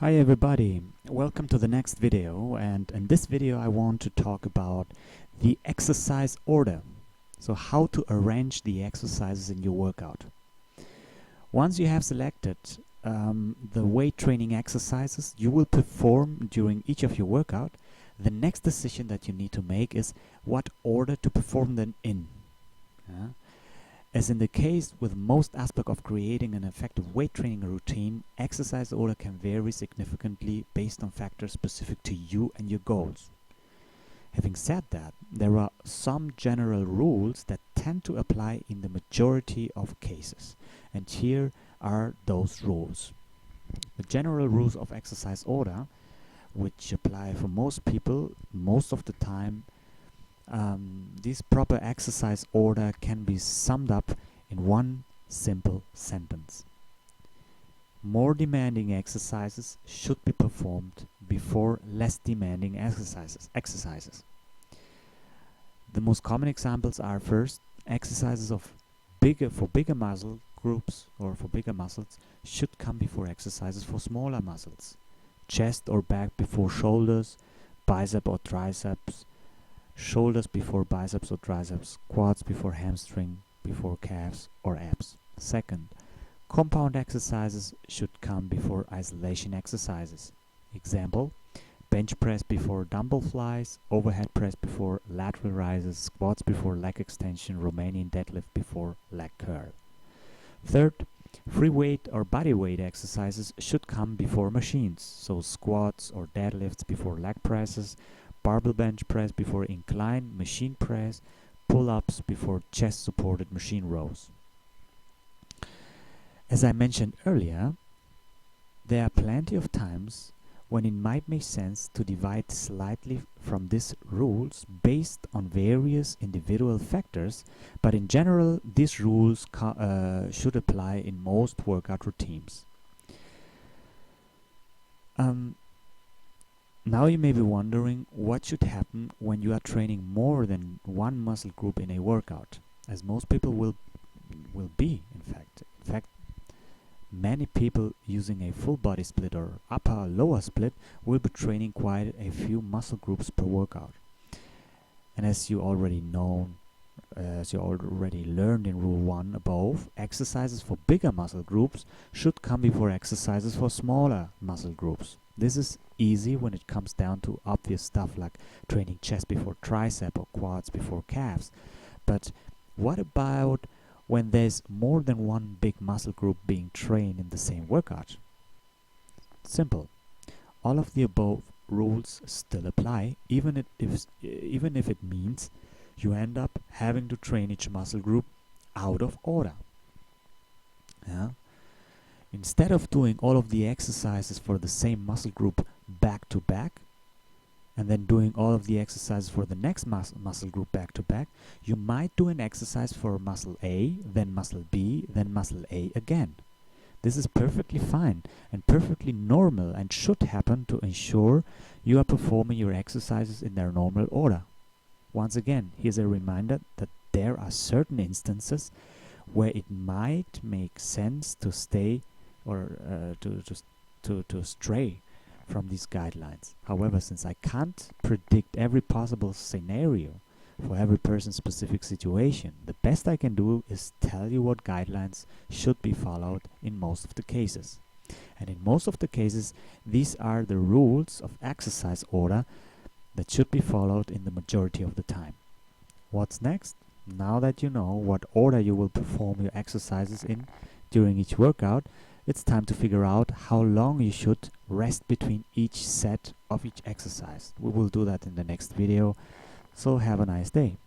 Hi everybody, welcome to the next video, and in this video I want to talk about the exercise order. So how to arrange the exercises in your workout. Once you have selected the weight training exercises you will perform during each of your workout, the next decision that you need to make is what order to perform them in. As in the case with most aspects of creating an effective weight training routine, exercise order can vary significantly based on factors specific to you and your goals. Having said that, there are some general rules that tend to apply in the majority of cases, and here are those rules. The general rules of exercise order, which apply for most people most of the time. This proper exercise order can be summed up in one simple sentence. More demanding exercises should be performed before less demanding exercises. The most common examples are: first, exercises for bigger muscle groups or for bigger muscles should come before exercises for smaller muscles. Chest or back before shoulders, bicep or triceps, shoulders before biceps or triceps, quads before hamstring, before calves or abs. Second, compound exercises should come before isolation exercises. Example: bench press before dumbbell flies, overhead press before lateral rises, squats before leg extension, Romanian deadlift before leg curl. Third, free weight or body weight exercises should come before machines, so squats or deadlifts before leg presses, barbell bench press before incline machine press, pull-ups before chest supported machine rows. As I mentioned earlier, there are plenty of times when it might make sense to divide slightly from these rules based on various individual factors, but in general these rules should apply in most workout routines. Now you may be wondering what should happen when you are training more than one muscle group in a workout, as most people will be, in fact. Many people using a full body split or upper or lower split will be training quite a few muscle groups per workout. And as you already learned in Rule 1 above, exercises for bigger muscle groups should come before exercises for smaller muscle groups. This is easy when it comes down to obvious stuff like training chest before tricep or quads before calves. But what about when there's more than one big muscle group being trained in the same workout? Simple. All of the above rules still apply, even if it means you end up having to train each muscle group out of order. Instead of doing all of the exercises for the same muscle group back to back, and then doing all of the exercises for the next muscle group back to back, you might do an exercise for muscle A, then muscle B, then muscle A again. This is perfectly fine and perfectly normal and should happen to ensure you are performing your exercises in their normal order. Once again, here's a reminder that there are certain instances where it might make sense to stay or to stray from these guidelines. However, since I can't predict every possible scenario for every person's specific situation, the best I can do is tell you what guidelines should be followed in most of the cases. And in most of the cases, these are the rules of exercise order that should be followed in the majority of the time. What's next? Now that you know what order you will perform your exercises in during each workout, it's time to figure out how long you should rest between each set of each exercise. We will do that in the next video, so have a nice day.